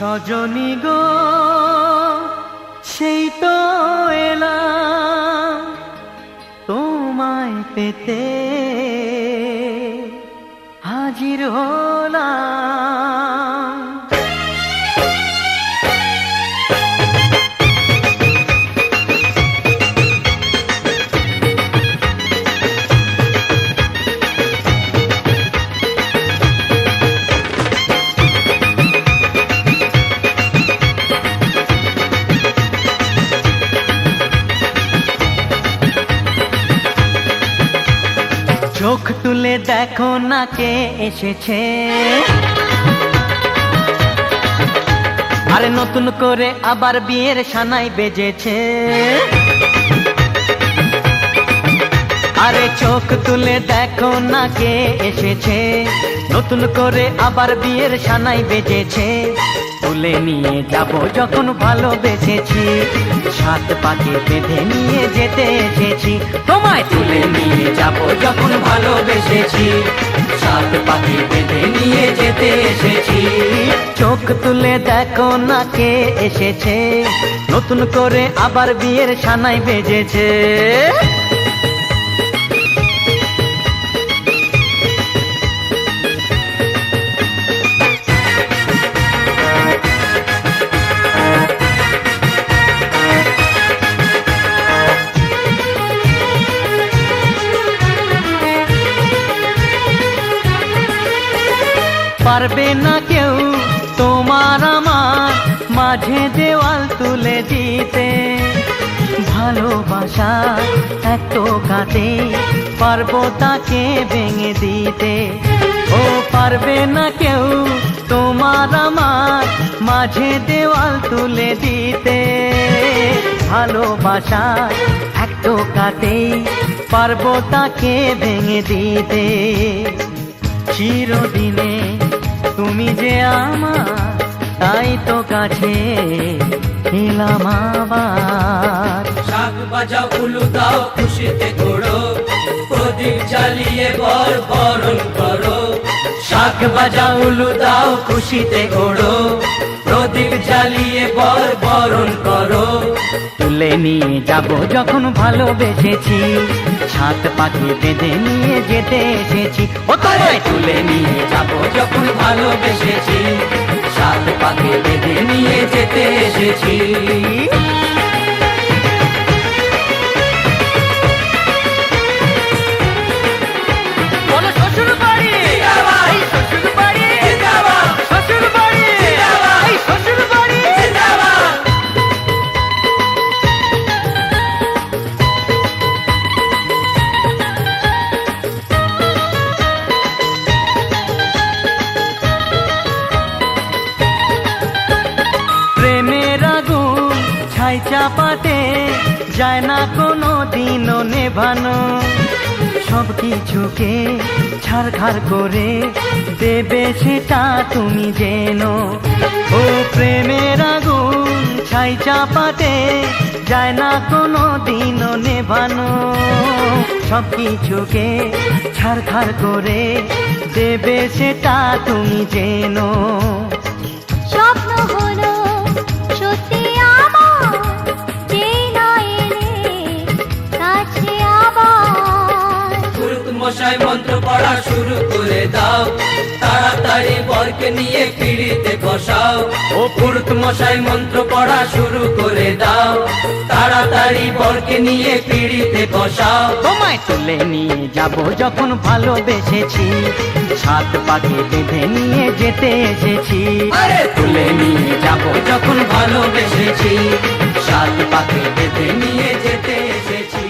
সজনী গো সেই তো এলাম তোমায় পেতে হাজির হলাম। চোখ তুলে দেখো না কে এসেছে, আরে নতুন করে আবার বিয়ের সানাই বেজেছে। আরে চোখ তুলে দেখো না কে এসেছে, নতুন করে আবার বিয়ের সানাই বেজেছে। তুলে নিয়ে যাব যখন ভালোবেসেছি, সাত পাকে বেঁধে নিয়ে যেতে এসেছি। তোমায় তুলে নিয়ে যাব যখন ভালোবেসেছি, সাত পাকে বেঁধে নিয়ে যেতে এসেছি। চোখ তুলে দেখো না কে এসেছে, নতুন করে আবার বিয়ের সানাই বেজেছে। পারবে না কেউ তোমার আমার মাঝে দেওয়াল তুলে দিতে, ভালোবাসা এত কাটে পারবো তাকে ভেঙে দিতে। ও পারবে না কেউ তোমার আমার মাঝে দেওয়াল তুলে দিতে, ভালোবাসা এত কাটে পারবো তাকে ভেঙে দিতে। চিরদিনে তুমি যে আমার, তাই তো কাছে এলাম আবার। শাক বাজাও উলু দাও খুশিতে ঘোড়ো, প্রদীপ জ্বালিয়ে বরণ করো। শাক বাজাও উলু দাও খুশিতে ঘোড়ো, প্রদীপ জ্বালিয়ে বরণ করো। তুলে নিয়ে যাব যখন ভালোবেসেছি, সাত পাকে বেঁধে নিয়ে যেতে এসেছি। ও তোমায় তুলে নিয়ে যাব যখন ভালোবেসেছি, সাত পাকে বেঁধে নিয়ে যেতে এসেছি। ছাই চাপাতে যায় না কোনো দিনও নেভানো, সব কিছুকে ছাড়খাড় করে দেবে সেটা তুমি জেনো। ও প্রেমের আগুন ছাই চাপাতে যায় না কোনো দিনও নেভানো, সব কিছুকে ছাড়খাড় করে দেবে সেটা তুমি জেনো। স্বপ্ন হলো সত্যি মশাই মন্ত্র পড়া শুরু করে দাও, তাড়াতাড়ি বরকে নিয়ে পিড়িতে বসাও। ও পুরুত মশাই মন্ত্র পড়া শুরু করে দাও, তাড়াতাড়ি বরকে নিয়ে পিড়িতে বসাও। তোমায় তুলে নিয়ে যাব যখন ভালোবেসেছি, সাত পাকে বেঁধে নিয়ে যেতে এসেছি। আরে তুলে নিয়ে যাব যখন ভালোবেসেছি, সাত পাকে বেঁধে নিয়ে যেতে এসেছি।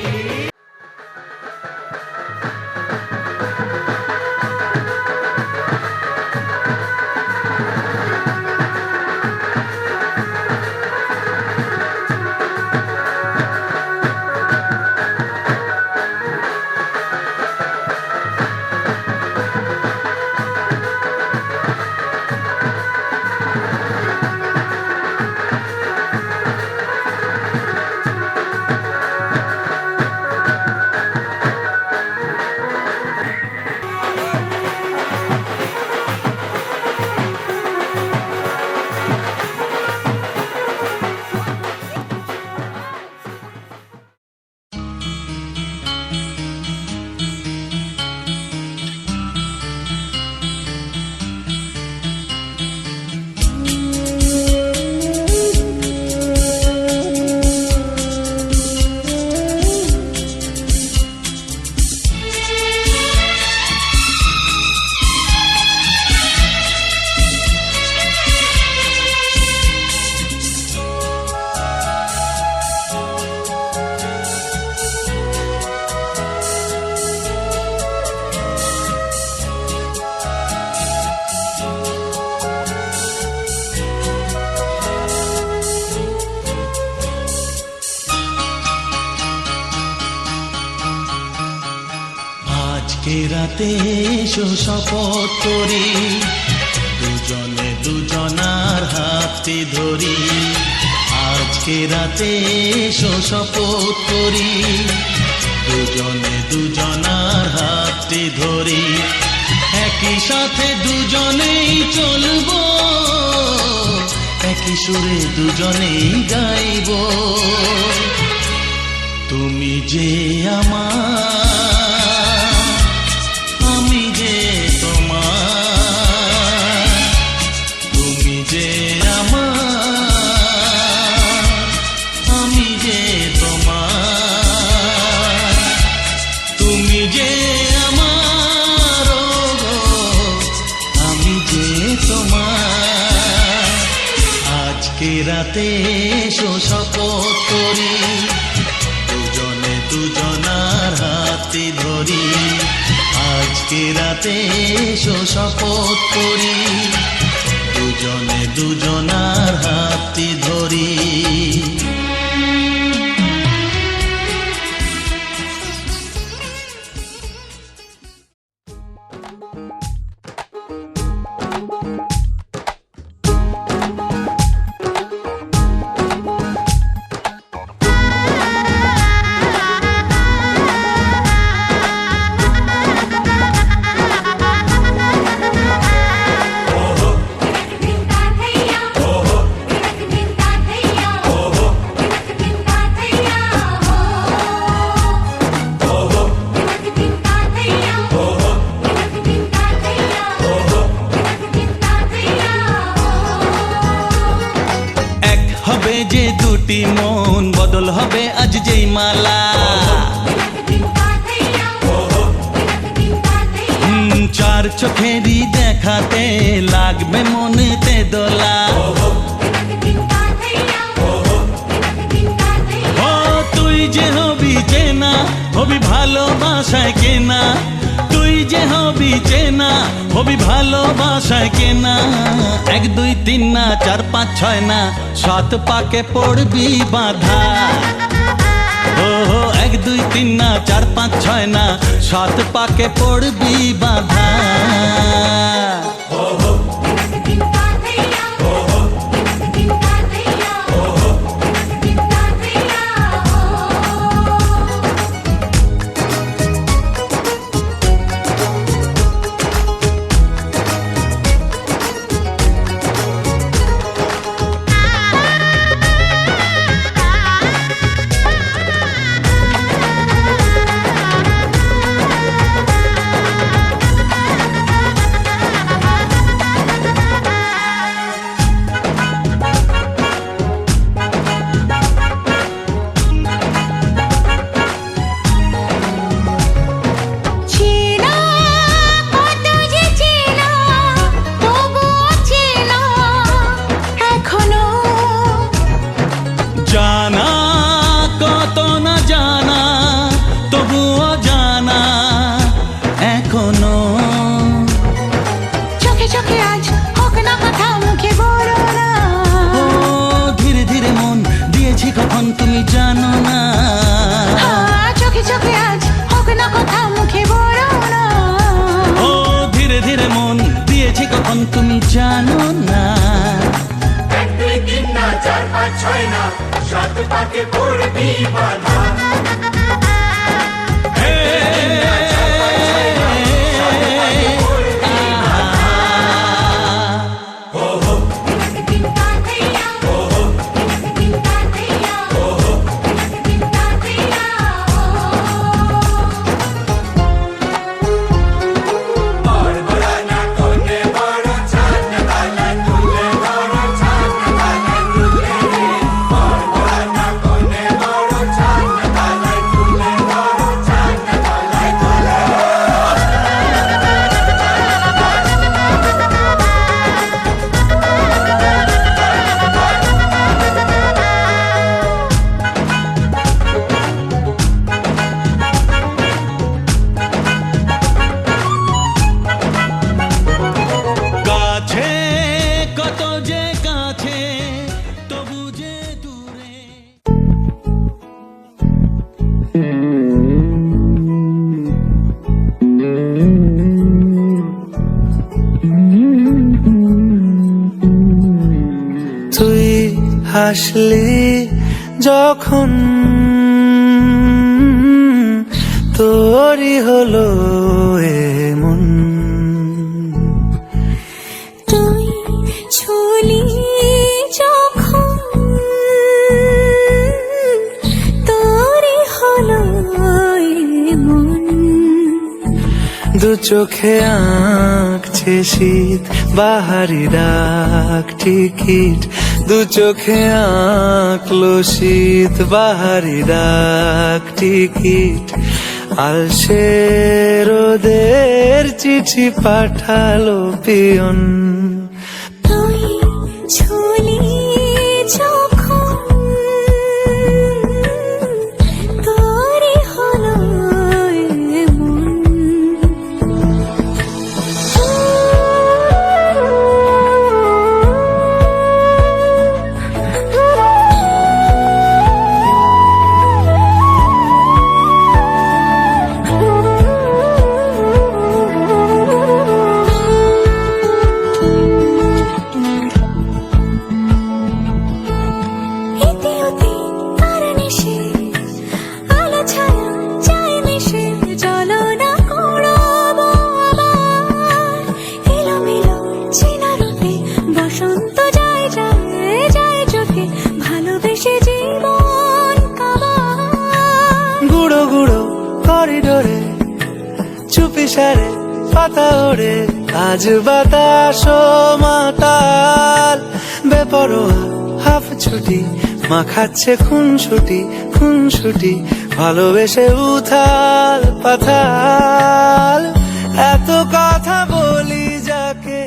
আজকে রাতে এসো শপথ করি, দুজনে দুজনার হাতে ধরি। আজকে রাতে এসো শপথ করি, দুজনে দুজনার হাতে ধরি। একই সাথে দুজনেই চলবো, একই সুরে দুজনেই গাইব। তুমি যে আমার, আমি যে তোমার। তুমি যে আমার, আমি যে তোমার। তুমি যে আমার, গো আমি যে তোমার। আজকে রাতে এসো শপথ করি, দুজনে দুজনার হাতে ধরি। আজকে রাতে এসো শপথ করি, দুজনে দুজনার হাতে ধরি। যে দুটি মন বদল হবে আজ যেই মালা। চার চোখেরই দেখাতে লাগবে মনেতে দোলা। ও তুই যে হবি চেনা, হবি ভালোবাসায় কেনা। তুই যে হবি চেনা, হবি ভালোবাসায় কেনা। 1 2 3 না 4 5 6 না 7 পাকে পড়বি বাধা। ও 1 2 3 না 4 5 6 না 7 পাকে পড়বি বাধা। তুমি জানো না চোখে চোখে আজ হোক না কথা মুখে বলো না। ও ধীরে ধীরে মন দিয়েছি কখন তুমি জানো না। 1 2 3 না 4 5 6 না 7 পাকে পড়বি বাধা। হাসলি যখন তোরই হলো এমন। তুই ছুলি যখন তোরই হলো এমন। দু চোখে আঁকছে শীত বাহারি ডাক টিকিট, দু চোখে আঁকলো শীত বাহারি ডাক টিকিট। আলসে রোদের চিঠি পাঠালো পিয়ন। তুই ছুলি যখন তোরই হলো এমন। এতে ওতে কার নেশে, আলো ছায়া যায় মিশে, চলো না কুড়াবো আবার এলোমেলো চেনা রূপে। বসন্ত যায় যায় যায় চোখে, ভালোবেসে জীবন কাবার। গুঁড়ো গুঁড়ো করিডোরে চুপি সারে পাতা ওড়ে, আজ বাতাস মাতাল বেপরোয়া হাফ ছুটি। মাখাচ্ছে খুনসুটি খুনসুটি, ভালোবেসে উথাল পাথাল। এত কথা বলি যাকে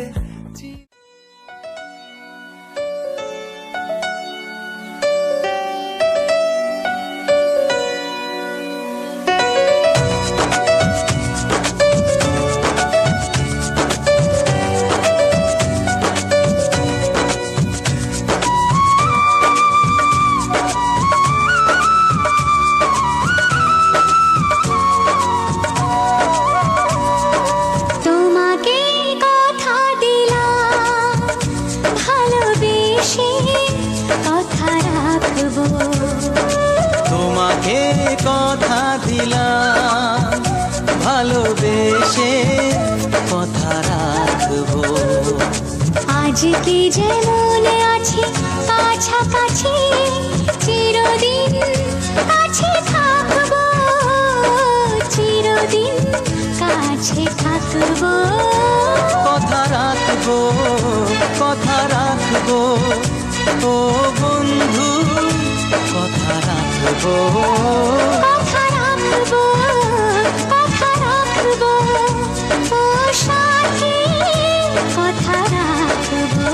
তোমাকে কথা দিলাম, ভালোবেসে কথা রাখবো। তোমাকে কথা দিলাম, ভালোবেসে কথা রাখবো। আজকে যেমন আছি কাছাকাছি, চিরদিন কাছে থাকবো, চিরদিন কাছে থাকবো। কথা রাখবো, কথা রাখবো, ও বন্ধু কথা রাখবো। কথা রাখবো, কথা রাখবো, ও সাথী কথা রাখবো।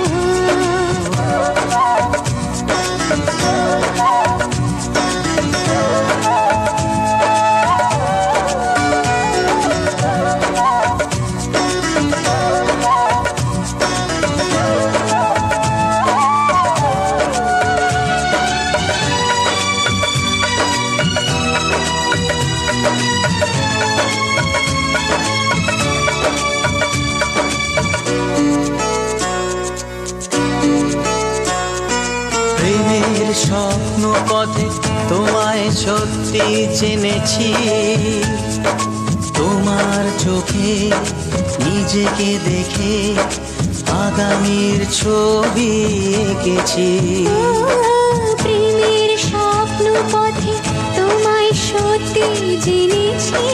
প্রেমের স্বপ্ন পথে তোমায় সত্যি জেনেছি, তোমার চোখে নিজেকে দেখে আগামীর ছবি এঁকেছি। প্রেমের স্বপ্ন পথে তোমায় সত্যি জেনেছি,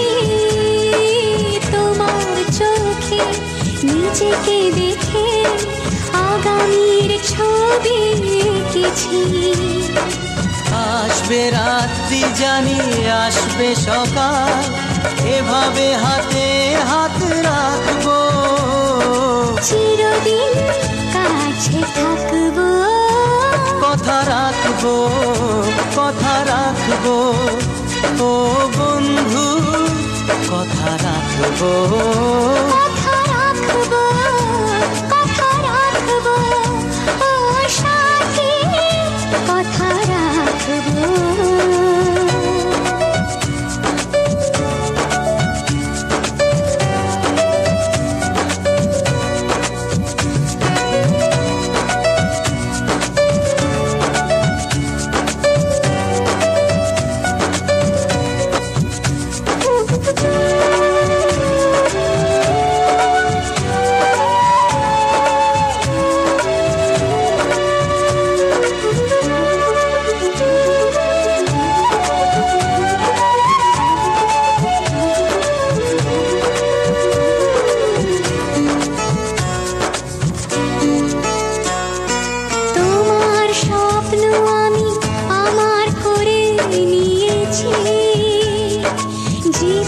তোমার চোখে নিজেকে দেখে আগামীর ছবি এঁকেছি। আসবে রাত্রি জানি আসবে সকাল, এভাবে হাতে হাত রাখবো। চিরদিন কাছে থাকবো, কথা রাখবো, কথা রাখবো, ও বন্ধু কথা রাখবো। কথা রাখবো, কথা রাখবো, ও সাথী কথা রাখবো।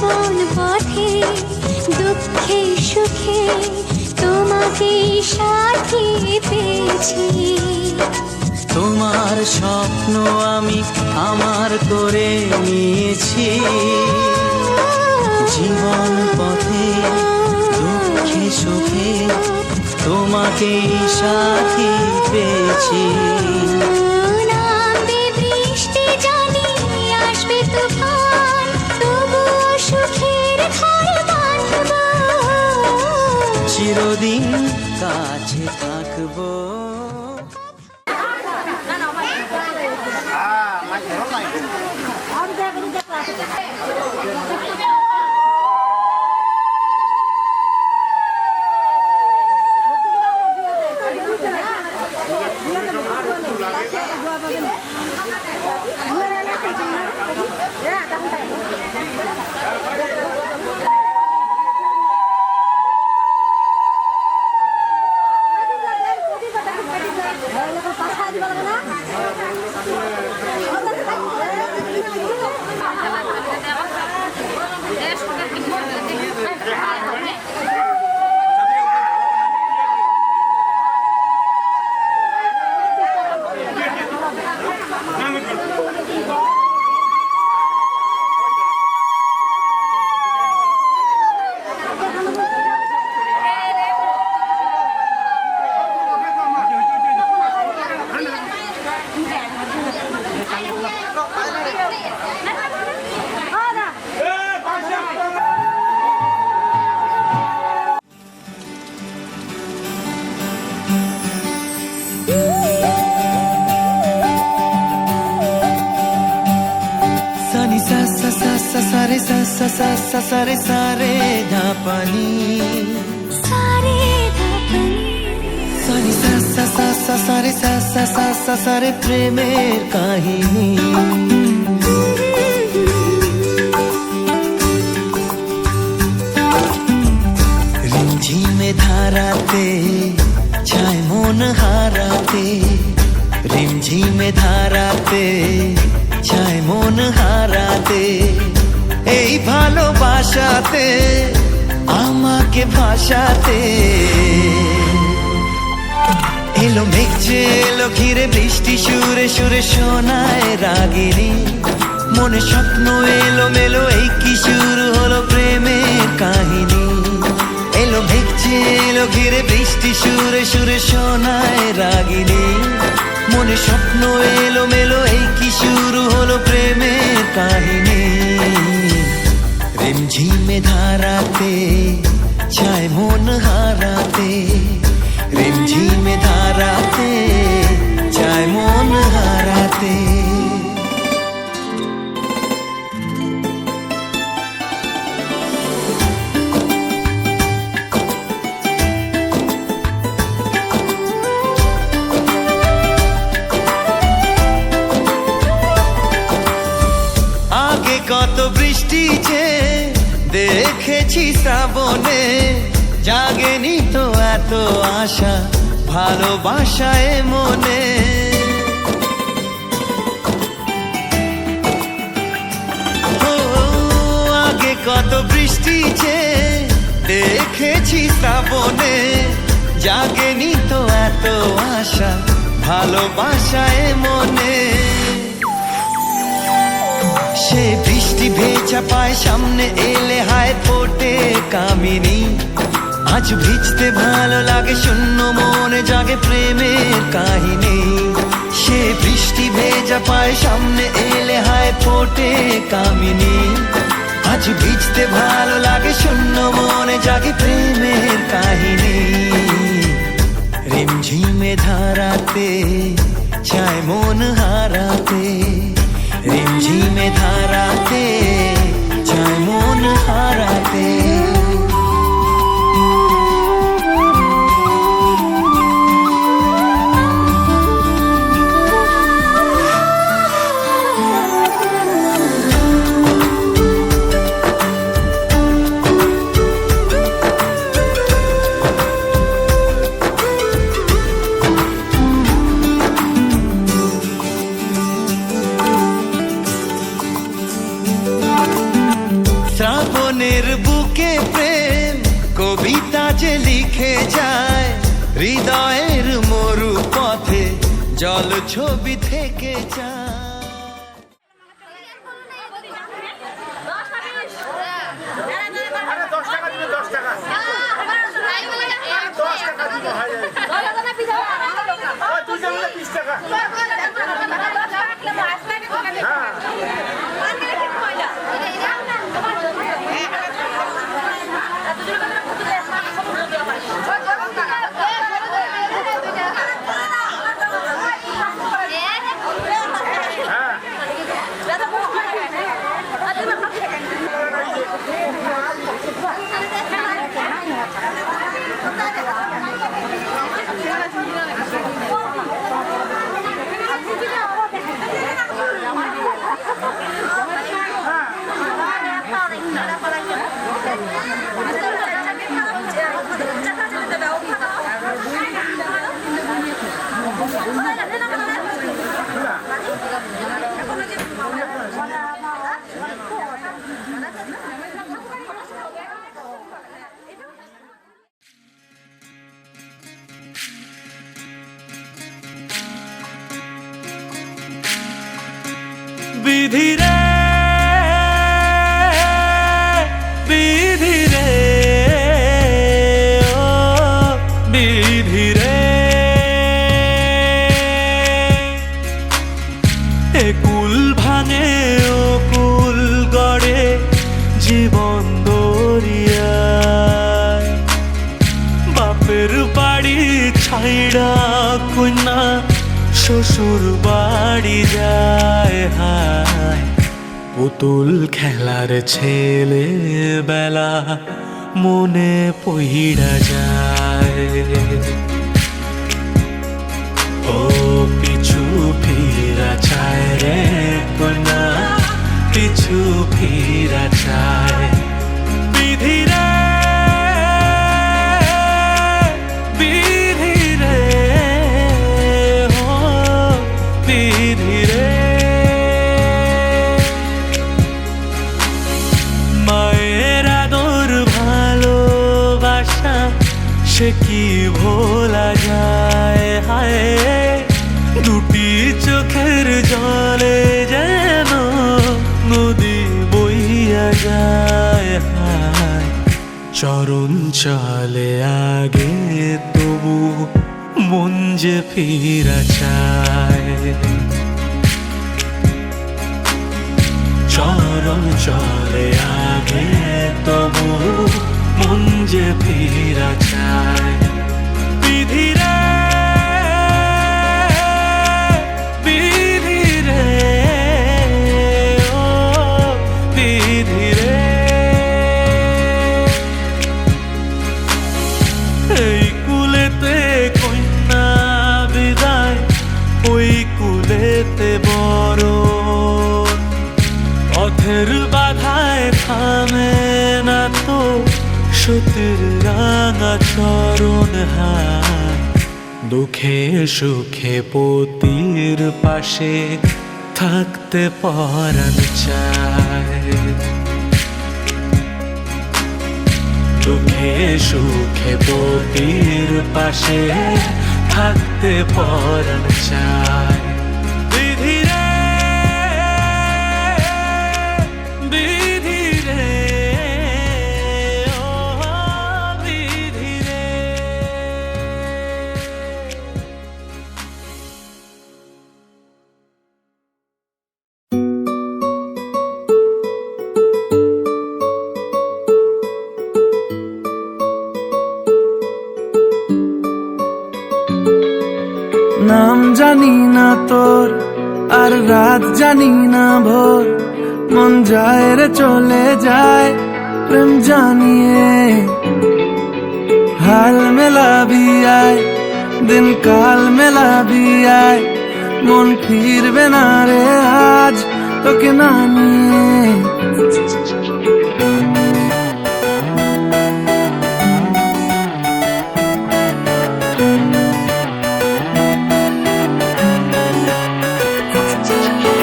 জীবন পথে দুঃখে সুখে তোমাকে সাথী পেয়েছি। তোমার স্বপ্ন আমি আমার করে নিয়েছি, জীবন পথে দুঃখে সুখে তোমাকে সাথী পেয়েছি। নামবে বৃষ্টি জানি আসবে তুফান, তবুও সুখের ঘর বাঁধব। চিরদিন কাছে থাকবো। সানি সা সা সা সা সা রে সা সা সা সা সা রে সা রে ধা পানি, সারে ধাপনি সানি সা সা সা সা সা রে সা সা সা সা সা রে প্রেমের কাহিনী। রিমঝিমে ধারাতে চায় মন হারাতে, রিমঝিমে ধারাতে চায় মন হারাতে, এই ভালোবাসাতে আমাকে ভাসাতে। এলো মেঘে এলো ঘিরে বৃষ্টি সুরে সুরে শোনায় রাগিনী, মনে স্বপ্ন এলো মেলো এই কি শুরু হলো প্রেমের কাহিনী। এলো মেঘে এলো ঘিরে বৃষ্টি সুরে সুরে শোনায় রাগিনী, মনে স্বপ্ন এলো মেলো এই কি শুরু হলো প্রেমের কাহিনী। রিমঝিমে ধারাতে চায় মন হারাতে, রিমঝিমে ধারাতে চায় মন হারাতে। কত বৃষ্টি যে দেখেছি শ্রাবণে, জাগেনি তো এত আশা ভালোবাসায় মনে। ও আগে কত বৃষ্টি যে দেখেছি শ্রাবণে, জাগেনি তো এত আশা ভালোবাসায় মনে। সে বৃষ্টি ভেজা পায় সামনে এলে হায় ফোটে কামিনী, আজ ভিজতে ভালো লাগে শূন্য মনে জাগে প্রেমের কাহিনী। সে বৃষ্টি ভেজা পায় সামনে এলে হায় ফোটে কামিনী, আজ ভিজতে ভালো লাগে শূন্য মনে জাগে প্রেমের কাহিনী। রিমঝিমে ধারাতে চায় মন হারাতে, রিমঝিমে ধারাতে চায় মন হারাতে। শ্রাবণের বুকে প্রেম কবিতা যে লিখে যায়, হৃদয়ের মরু পথে জল ছবি থেকে যায়। বিধি রে বিধি রে ও বিধি রে, এ কুল ভাঙে ও কুল গড়ে জীবন দরিয়ায়, বাপের বাড়ি ছাইড়া কন্যা শ্বশুর বাড়ি যায় হায়, পুতুল খেলার ছেলে বেলা মনে পইড়া যায়। ও পিছু ফিরা চায় রে কন্যা, পিছু ফিরা চায়। বিধি রে বিধি রে ও বিধি রে, মায়ের আদর ভালোবাসা সে কি ভোলা যায় হায়, দুটি চোখের জলে যেন নদী বইয়া যায় হায়, চরণ চলে আগে তবু মন যে ফিরা চায়, চরণ চলে আগে তবু মন যে ফিরা চায়। বিধি রে বিধি রে ও বিধি রে, এই কুলেতে কন্যা বিদায়, ওই কুলেতে বরণ, পথের বাধায় থামে না তো সতীর রাঙা চরণ হায়, দুঃখে সুখে পতির পাশে থাকতে পরাণ চায়, দুঃখে সুখে পতির পাশে থাকতে পরাণ চায়। বিধি রে বিধি রে ও বিধি রে। নাম জানি না তোর আর রাত জানি না ভোর, মন যায় রে চলে যায় প্রেম জানিয়ে, হাল মেলাবি আয় দিন কাল মেলাবি আয়, মন ফিরবে না রে আজ তোকে না নিয়ে।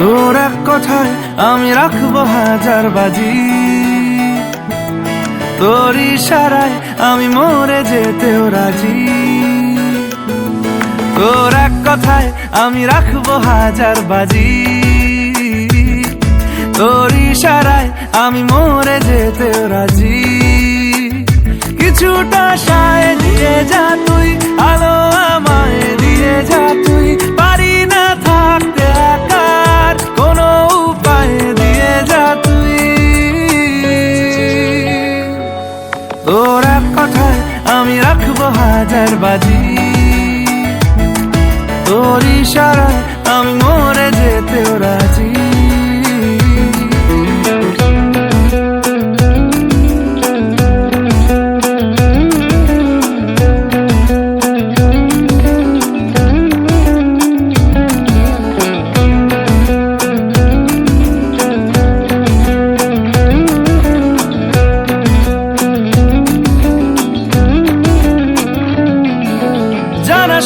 তোর এক কথায় আমি রাখবো হাজার বাজি, তোর ইশারায় আমি মরে যেতেও রাজি। তোর এক কথায় আমি রাখবো হাজার বাজি। তোর ইশারায় আমি মরে যেতেও রাজি। কিছুটা সায় দিয়ে যা তুই, আলো আমায় দিয়ে যা তুই, পারি না থাকতে একার কোনো উপায় দিয়ে যা তুই। তোর এক কথায় আমি রাখবো হাজার বাজি। তোর ইশারায় আমি মরে যেতেও রাজি।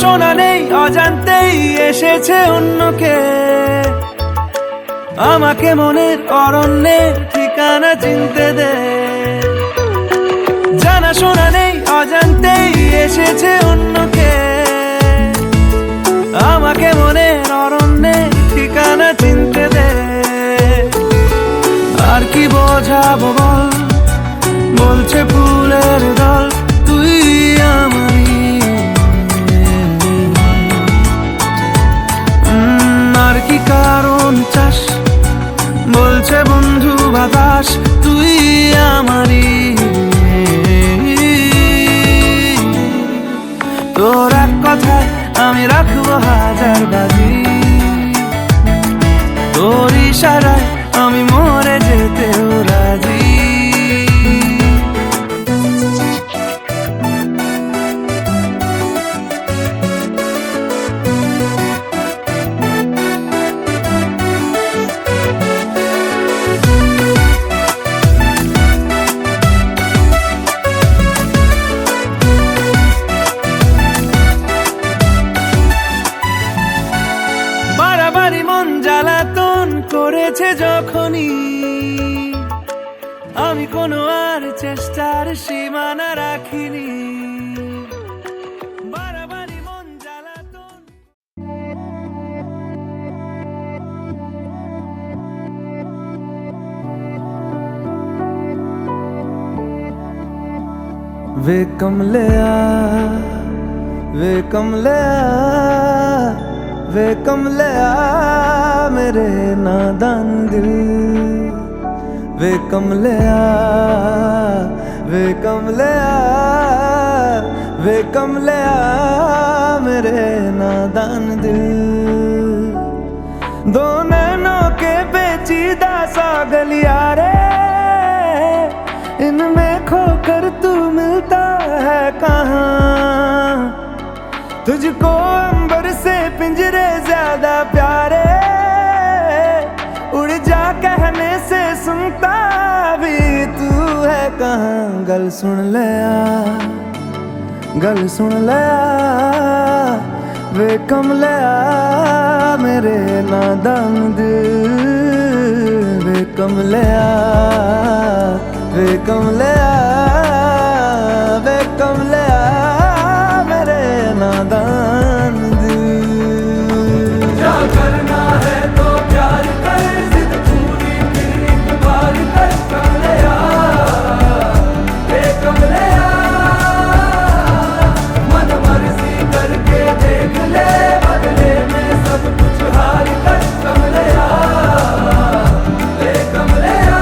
শোনা নেই অজান্তেই এসেছে অন্যকে, আমাকে মনের অরণ্যের ঠিকানা চিনতে দে। জানা শোনা নেই অজান্তেই এসেছে অন্যকে, আমাকে মনের অরণ্যের ঠিকানা চিনতে দে। আর কি বোঝাবো বল, বলছে ফুলের দল তুই আমারই। আর কি কারণ চাস, বলছে বন্ধু বাতাস তুই আমারই। তোর এক কথায় আমি রাখবো হাজার বাজি। তোর ইশারায় আমি মরে যেতেও রাজি। বাড়াবাড়ি মন জ্বালাতন করেছে যখনই, আমি কোনো আর চেষ্টার সীমানা রাখিনি। বাড়াবাড়ি মন জ্বালাতন। वे कमलिया, वे कमलिया, वे कमलिया मेरे नादान दिल। वे कमलिया, वे कमलिया, वे कमलिया मेरे नादान दिल। दो नैनों के पेचीदा सा गलिया रे, इनमें खोकर तू मिलता है कहाँ। तुझको अंबर से पिंजरे ज्यादा प्यारे, उड़ जा कहने से सुनता भी तू है कहाँ। गल सुन लिया, गल सुन लिया, वे कमलिया मेरे नादान दिल। वे कमलिया, वे कमलिया, वे कमलिया मेरे नादान दिल। क्या करना है तो प्यार कर, जिद पूरी फिर एक बार कर कमलिया। वे कमलिया मन मर्जी करके देख ले, बदले में सब कुछ हार कर कमलिया। वे कमलिया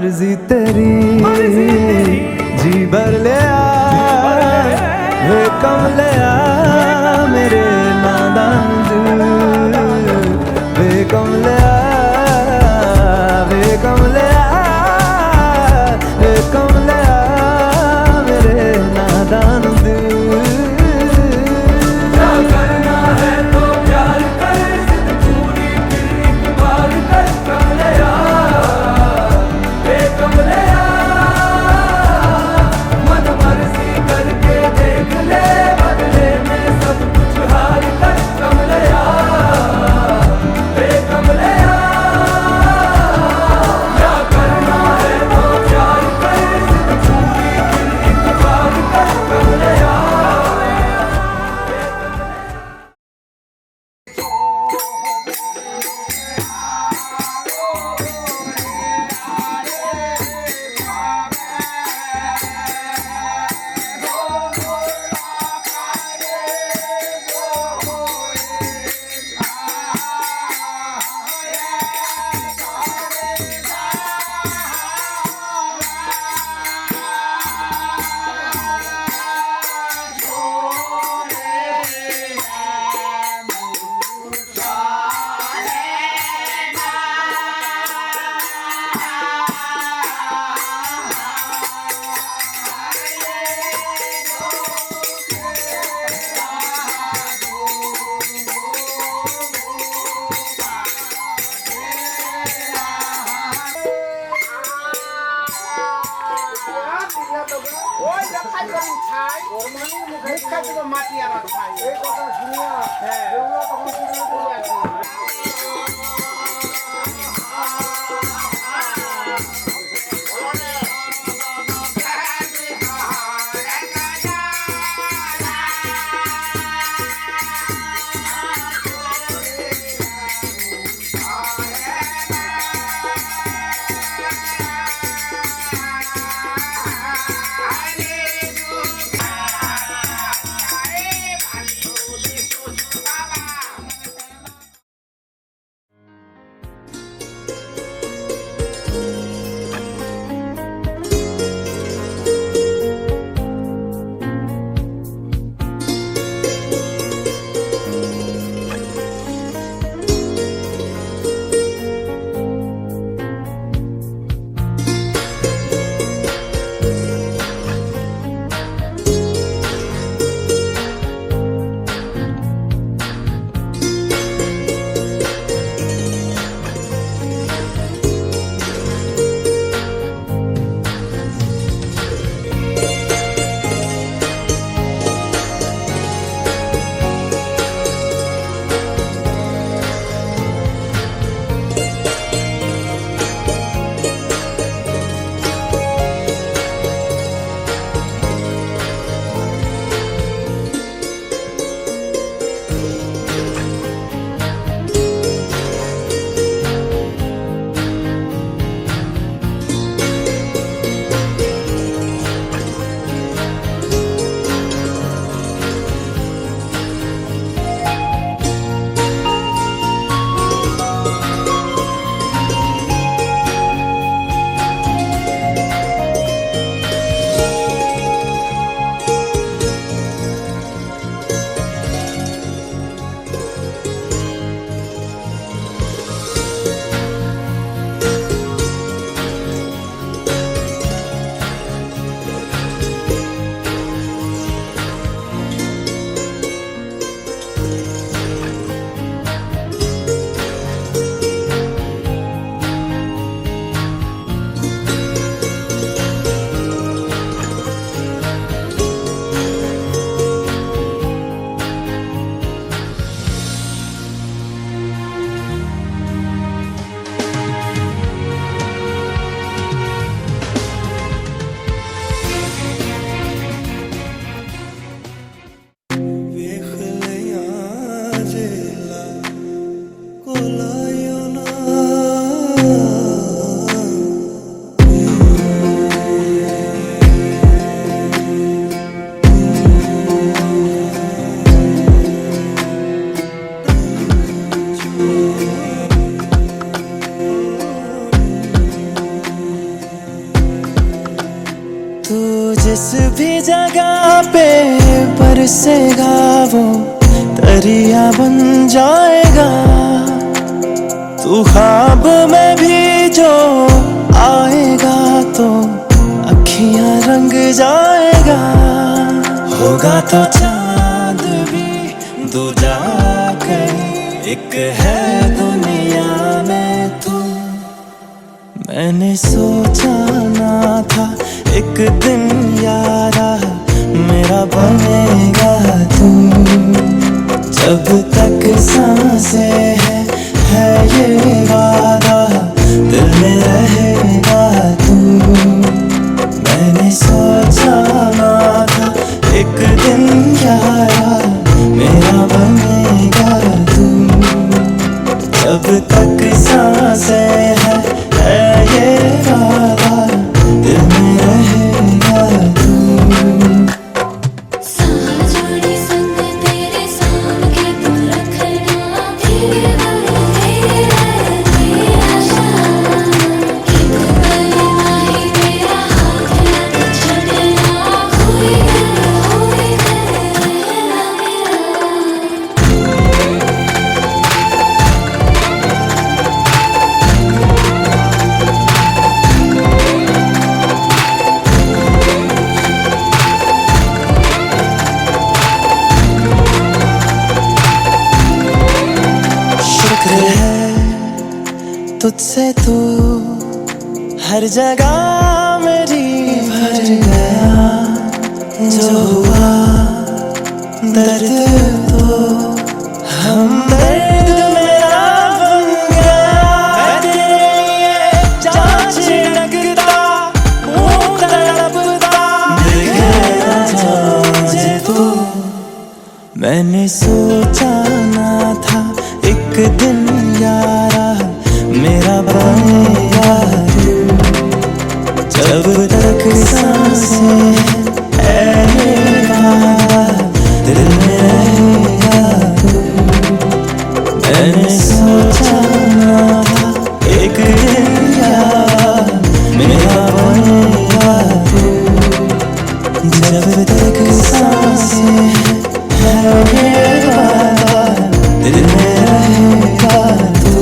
मर्जी तेरी जी भर ले वे कम ले मेरे नादान दिल वे कम ले वे कम ले वे कम ले मेरे नादान दिल करना है तो प्यार कर जिद पूरी फिर एक बार कर कमलिया वे कमलिया मन मर्जी करके देख ले बदले में सब कुछ हार कर कमलिया वे कमलिया क्या करना है तो प्यार कर जिद पूरी फिर एक बार कर कमलिया ওই দেখাই করি ছাই ওর মানে মুখে খাই মাটি আর খাই এই কথা শুনিয়া হ্যাঁ তখন শুনিয়া जिस भी जगह पे बरसेगा वो दरिया बन जाएगा। तू ख्वाब में भी जो आएगा तो अखियां रंग जाएगा। होगा तो चांद भी दूजा कहीं, एक है दुनिया में तू। मैंने सोचा ना था एक दिन यारा मेरा बनेगा तू। जब तक सांसें है ये वादा दिल में रहेगा तू। मैंने सोचा ना था एक दिन यारा मेरा बनेगा तू। जब तक सांसें है ये वादा दिल में रहेगा तू। साँस जोड़ी संग तेरे सामने तू रखना, तेरे तेरी आशा कि तू गले माही मेरा हाथ न छड़ना। खोई गए ना मेरा। शुक्र है तुझसे तू हर जगह मेरी भर गया। जो हुआ दर्द तो हम दर्द मेरा बन गया। मैं तेरे लिए जान छिड़कता हूँ तड़पता, मिल गया जो मुझे तू। मैंने सोचा ना था एक दिन यारा मेरा बनेगा तू। जब तक सांसें है ये वादा दिल में रहेगा तू। मैंने सोचा ना था एक दिन यारा मेरा बनेगा तू। जब तक सांसें है ये वादा दिल में रहेगा तू।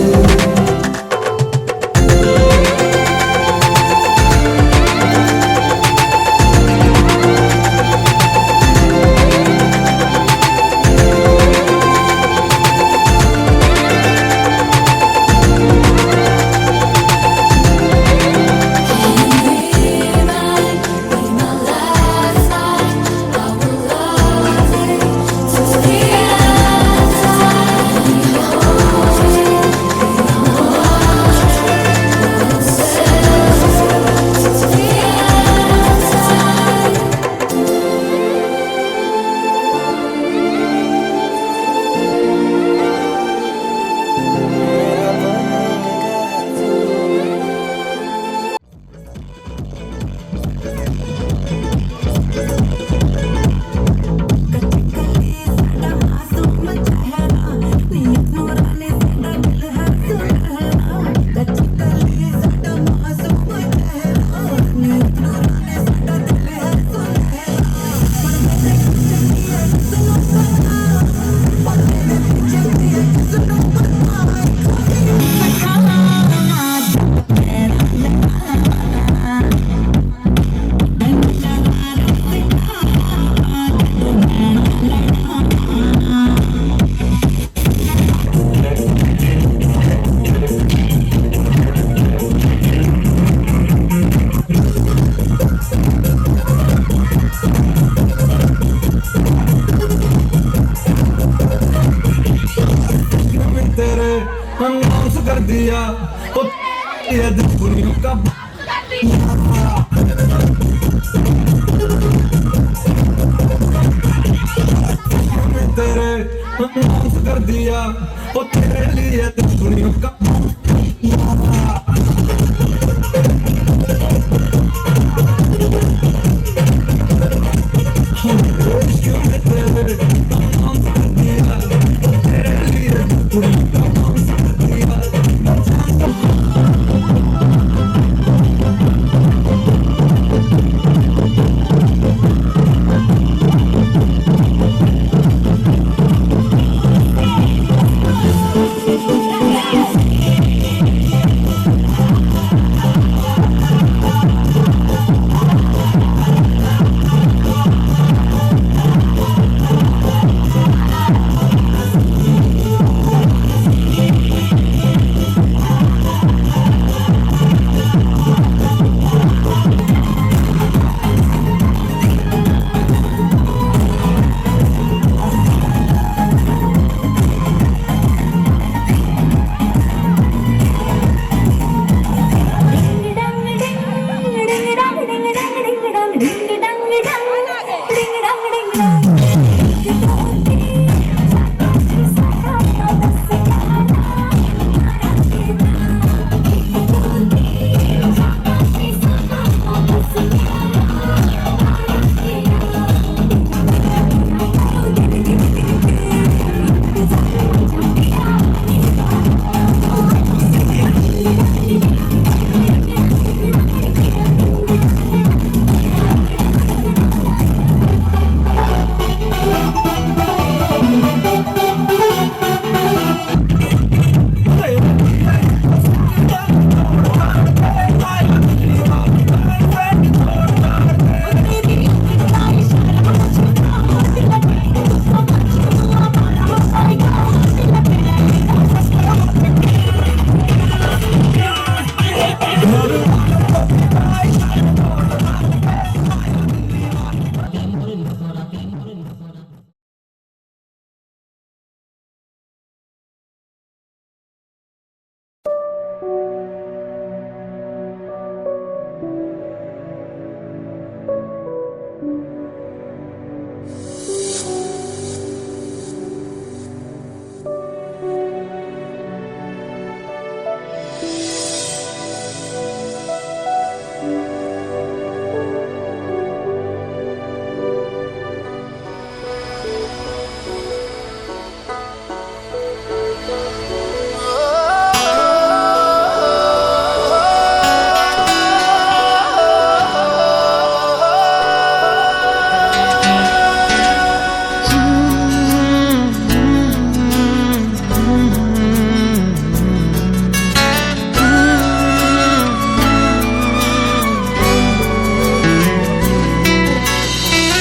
दिया तो ये दुनिया का तेरे माफ कर दिया वो तेरे लिए दुनिया का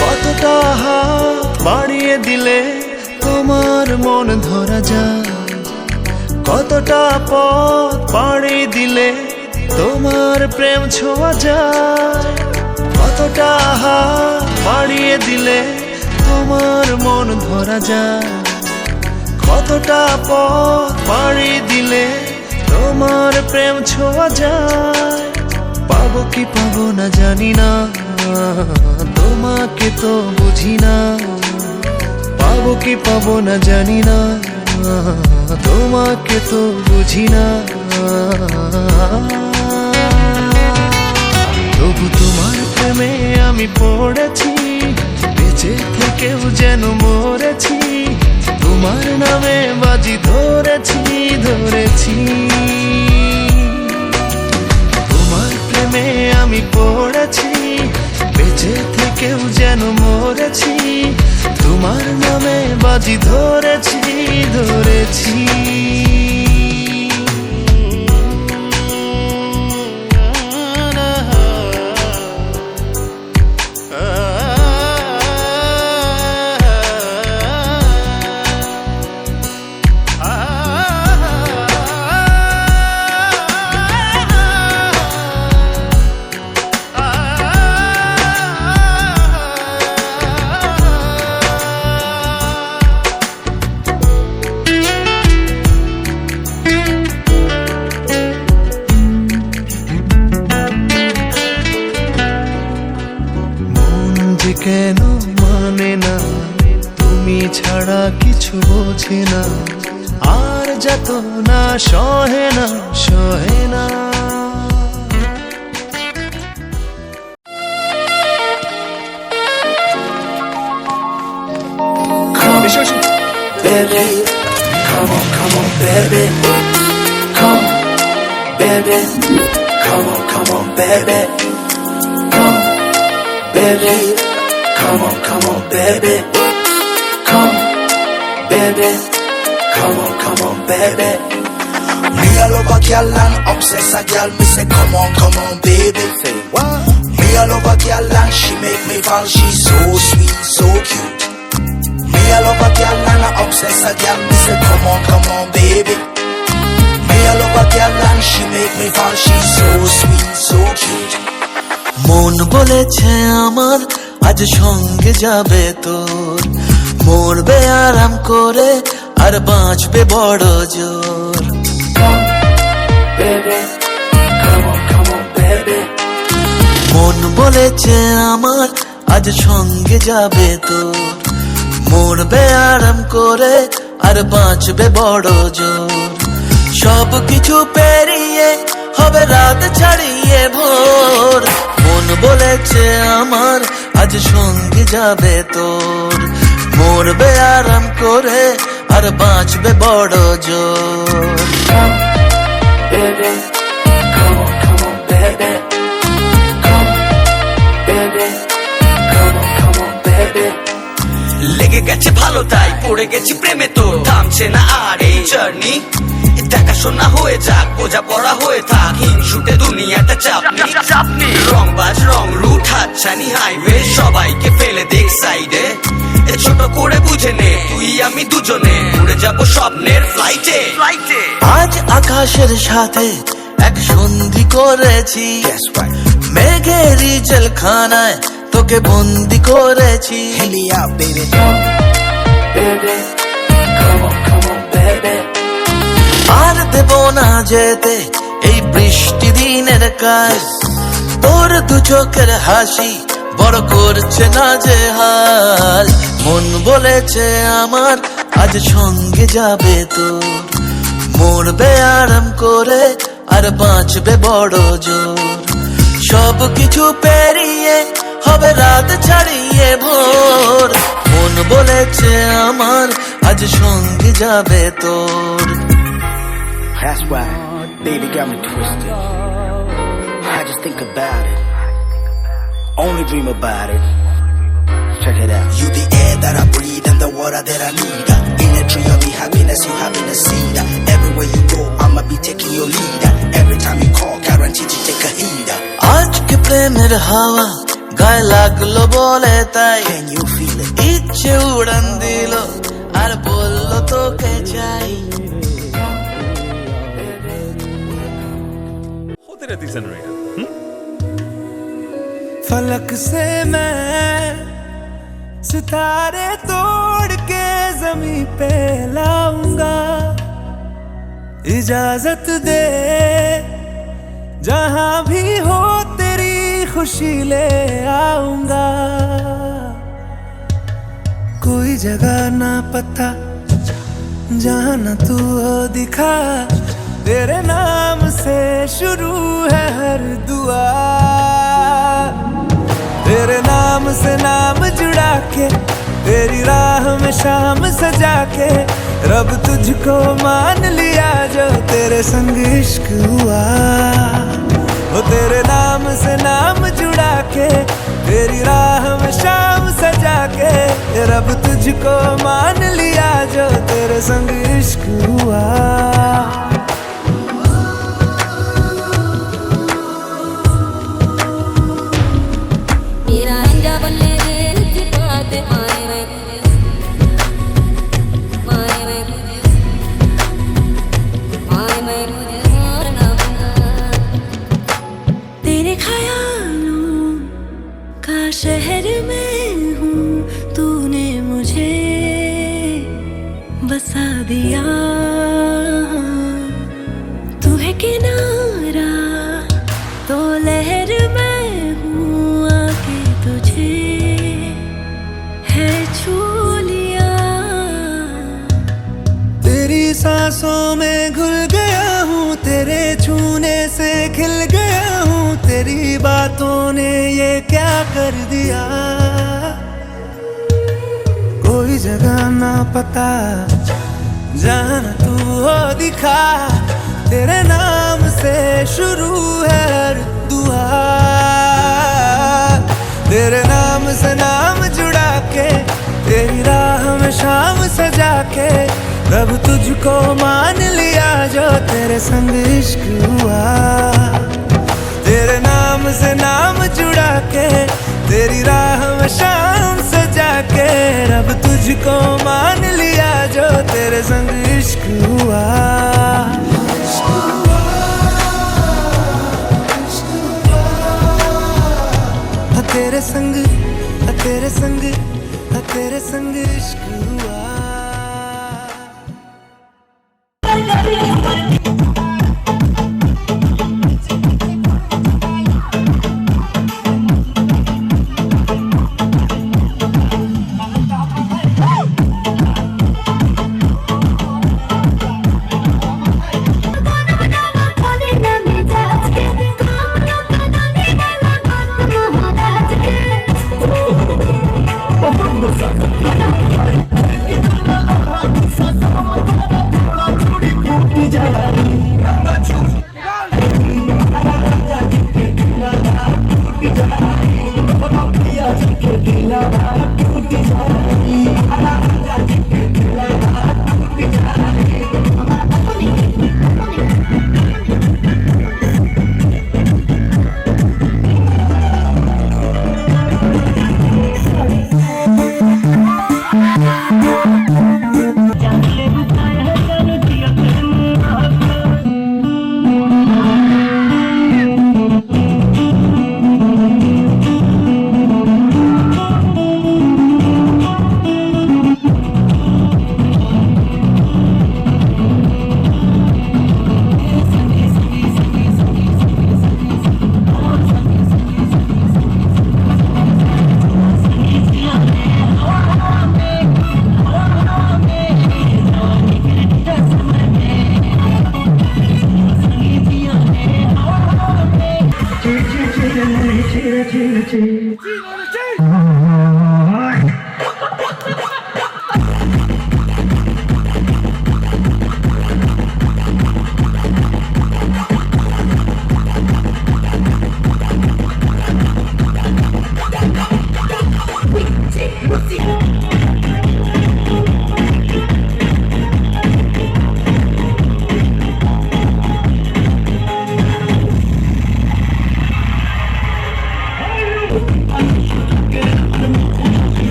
কতটা হাত বাড়িয়ে দিলে তোমার মন ধরা যায়, কতটা পথ পাড়ি দিলে তোমার প্রেম ছোঁয়া যায়, কতটা হাত বাড়িয়ে দিলে তোমার মন ধরা যায়, কতটা পথ পাড়ি দিলে তোমার প্রেম ছোঁয়া যায়। পাবো কি পাবো না জানি না, তোমাকে তো বুঝি না, পাবো কি পাবো না জানি না, তোমাকে তো বুঝি না। তবু তোমার প্রেমে আমি পড়েছি, বেঁচে থেকেও যেন মরেছি, তোমার নামে বাজি ধরেছি ধরেছি। তোমার প্রেমে আমি পড়েছি, বেঁচে থেকেও যেন মরেছি, তোমার নামে বাজি ধরেছি ধরেছি। কেন মানে না, তুমি ছাড়া কিছু বোঝে না, আর যত না সহে না সহে না। Baby, come on, baby, come, baby, come on, baby, come, baby. Come on, baby. Come, baby. Come on, baby. Me all over girl and obsess a girl. Me say, come on, baby. Say what? Me all over girl and she make me fall. She's so sweet, so cute. Me all over girl and obsess a girl. Me say, come on, baby. Me all over girl and she make me fall. She's so sweet, so cute. মন বলেছে আমার আজ সঙ্গে যাবে তোর, মরবে আরাম করে আর বাঁচবে বড় জোর। মন বলেছে আমার আজ সঙ্গে যাবে তোর, মরবে আরাম করে আর বাঁচবে বড় জোর। সব কিছু পেরিয়ে হবে রাত ছাড়িয়ে ভোর, মন বলেছে আমার আজ সঙ্গে যাবে তোর, মরবে আরাম করে আর বাঁচবে বড় জোর। লেগে গেছে ভালো তাই পড়ে গেছি প্রেমে, তো থামছে না আর এই জার্নি। দেখাশোনা হয়ে যাক, বোঝা পড়া হয়ে থাক, হিংসুটে দুনিয়াটা চাপনি। রংবাজ রং রুট হাতছানি হাইওয়ে, সবাইকে ফেলে দেখ সাইডে। ছোট করে বুঝে নে তুই আমি দুজনে উড়ে যাব স্বপ্নের ফ্লাইটে। আজ আকাশের সাথে এক সন্ধি করেছি, মেঘেরি জেলখানায় তোকে বন্দি করেছি। Helia, baby, baby, come on, baby. আর দেব না যেতে এই বৃষ্টি দিনের কাজ, তোর দু চোখের হাসি বড় করছে না যে হাল। মন বলেছে আমার আজ সঙ্গে যাবে তোর, মরবে আরাম করে আর বাঁচবে বড় জোর। সব কিছু পেরিয়ে হবে রাত ছাড়িয়ে ভোর, মন বলেছে আমার আজ সঙ্গে যাবে তোর। That's why, baby got me twisted. I just think about it, only dream about it. Check it out. You the air that I breathe and the water that I need. In a tree of the happiness, you having a seed. Everywhere you go, I'ma be taking your lead. Every time you call, guaranteed to take a heed. আজকে প্রেমের হাওয়া গায়ে লাগলো বলে তাই, Can you feel it? ইচ্ছে উড়ান দিল আর বললো তোকে চাই। फलक से मैं सितारे तोड़ के जमीन पे लाऊंगा, इजाजत दे जहां भी हो तेरी खुशी ले आऊंगा। कोई जगह ना पता जहां न तू हो दिखा, तेरे नाम से शुरू है हर दुआ। तेरे नाम से नाम जुड़ा के तेरी राह में शाम सजा के, रब तुझको मान लिया जो तेरे संग इश्क हुआ। वो तेरे नाम से नाम जुड़ा के तेरी राह में शाम सजा के, रब तुझको मान लिया जो तेरे संग इश्क हुआ। तेरे ख्यालों का शहर में हूँ, तूने मुझे बसा दिया। तू है किनारा तो लहर में हूँ, आके तुझे है छू लिया। तेरी सांसों में घुल गया हूँ, तेरे छूने से खिल गया हूँ, तेरी बातों ने ये क्या कर दिया। कोई जगह ना पता जहां न तू हो दिखा, तेरे नाम से शुरू है हर दुआ। तेरे नाम से नाम जुड़ा के तेरी राह में शाम सजा के, रब तुझको मान लिया जो तेरे संग इश्क हुआ। तेरे नाम से नाम जुड़ा के तेरी राह में शाम सजा के, रब तुझको मान लिया जो तेरे संग इश्क हुआ। तेरे संग तेरे संग तेरे संग इश्क हुआ। जा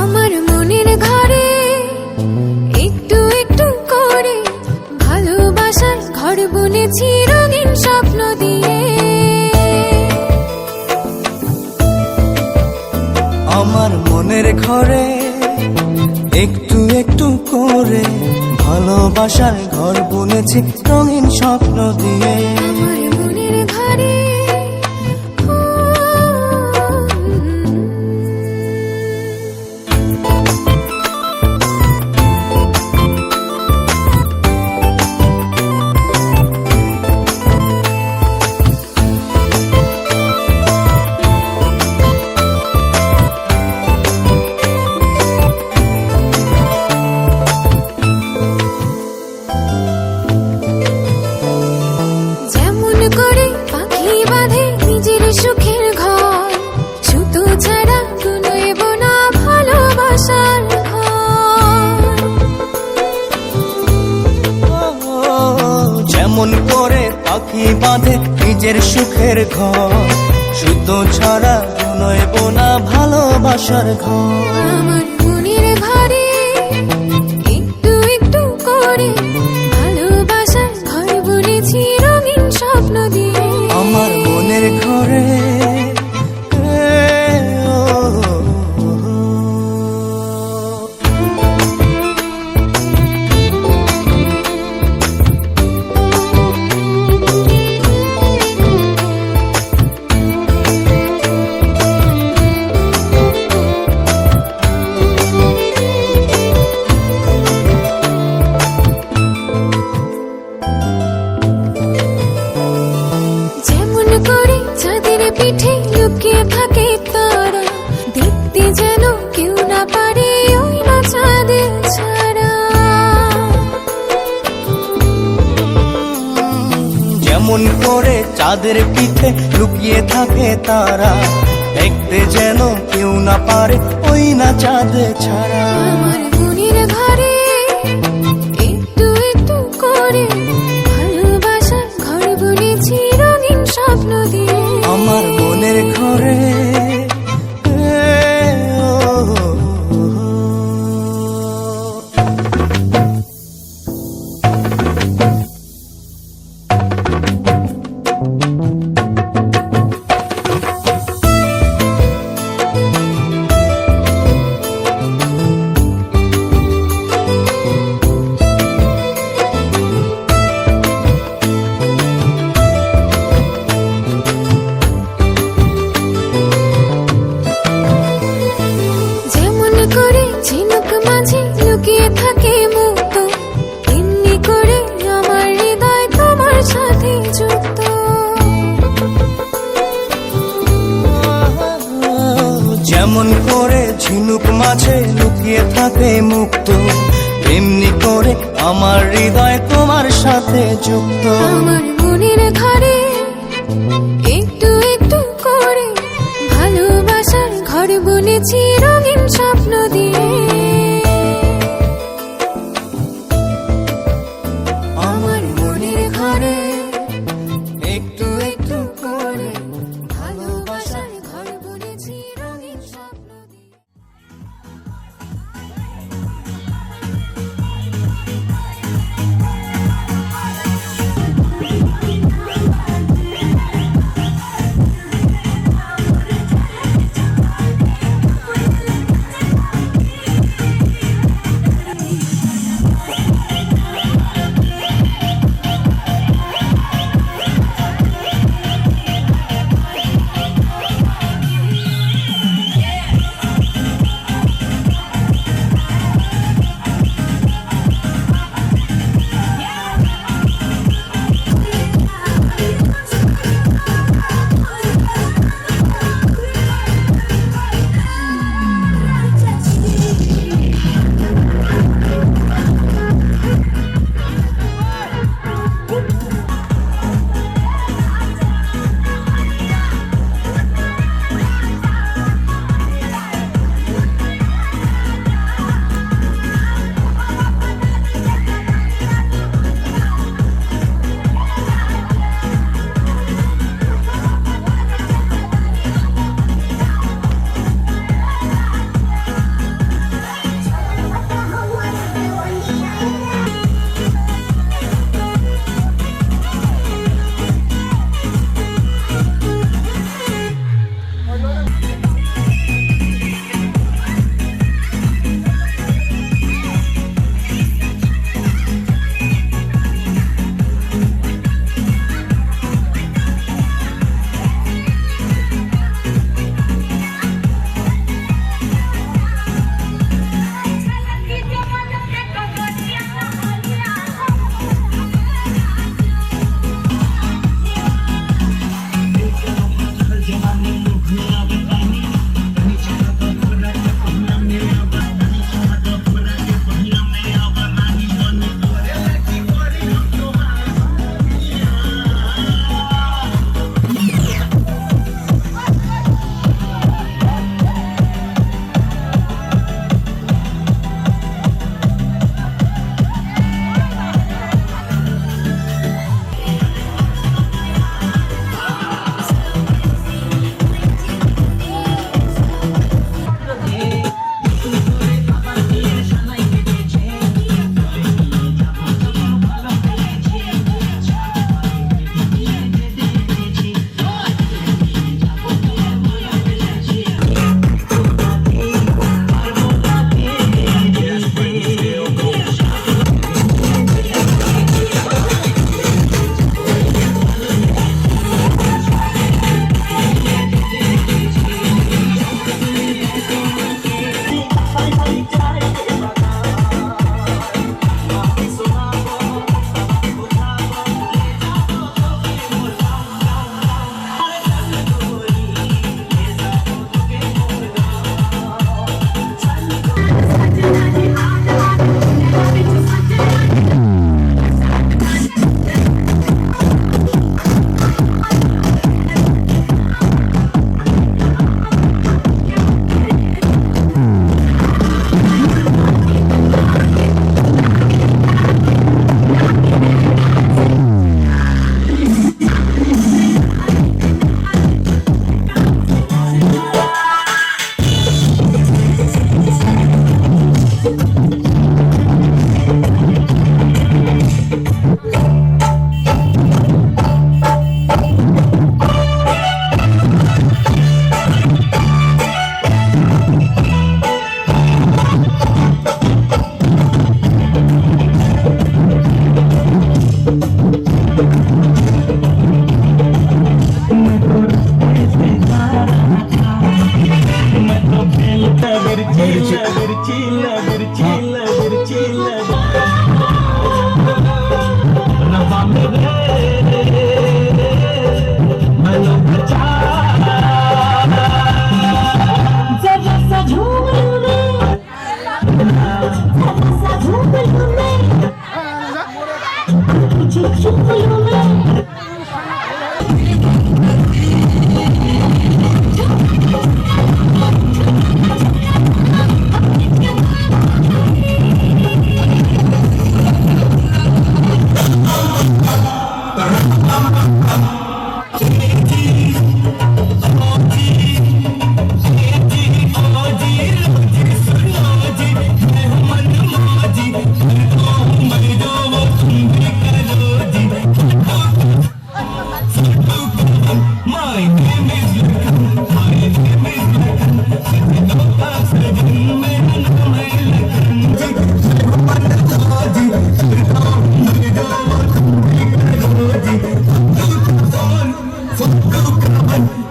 আমার মনের ঘরে একটু একটু করে ভালোবাসার ঘর বুনেছি রঙিন স্বপ্ন দিয়ে। আমার মনের ঘরে একটু একটু করে ভালোবাসার ঘর বুনেছি রঙিন স্বপ্ন দিয়ে। আমার মনের ঘরে যেমন করে পাখি বাঁধে নিজের সুখের ঘর, সুতো ছাড়া কুলোইব না ভালোবাসার ঘর। যেমন করে পাখি বাঁধে নিজের সুখের ঘর, সুতো ছাড়া নয়ব না ভালোবাসার ঘর। আমার মনের ঘরে একটু একটু করে ভালোবাসার ঘর বুনেছি রঙিন স্বপ্ন দিয়ে। আমার মনের ঘরে যেমন করে চাঁদের পিঠে লুকিয়ে থাকে তারা, দেখতে যেন কেউ না পারে ওই না চাঁদের ছাড়া। যেমন করে চাঁদের পিঠে লুকিয়ে থাকে তারা, দেখতে যেন কেউ না পারে ওই না চাঁদ ছাড়া। আমার মনের ঘরে একটু একটু করে ভালোবাসার ঘর বুনেছি রঙিন স্বপ্ন দিয়ে। আমার মনের ঘরে যেমন করে ঝিনুক মাঝে লুকিয়ে থাকে মুক্ত, এমনি করে আমার হৃদয় তোমার সাথে যুক্ত। যেমন করে ঝিনুক মাঝে লুকিয়ে থাকে মুক্ত, এমনি করে আমার হৃদয় তোমার সাথে যুক্ত। আমার মনের ঘরে একটু একটু করে ভালোবাসার ঘর বুনেছি রঙিন স্বপ্ন দিয়ে। আমার মনের ঘরে একটু একটু করে ভালো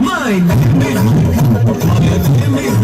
My name is my name is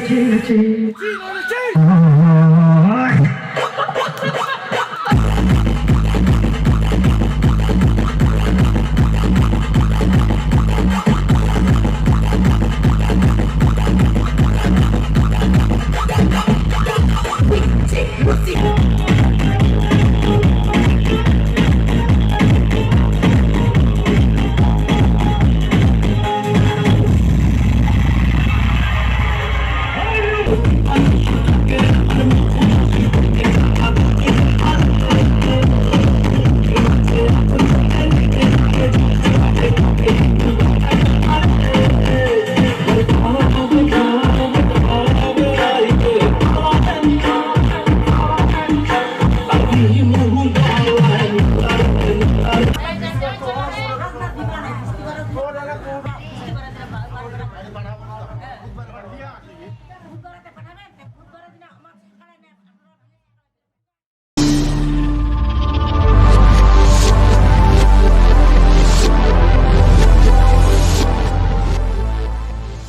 চির চির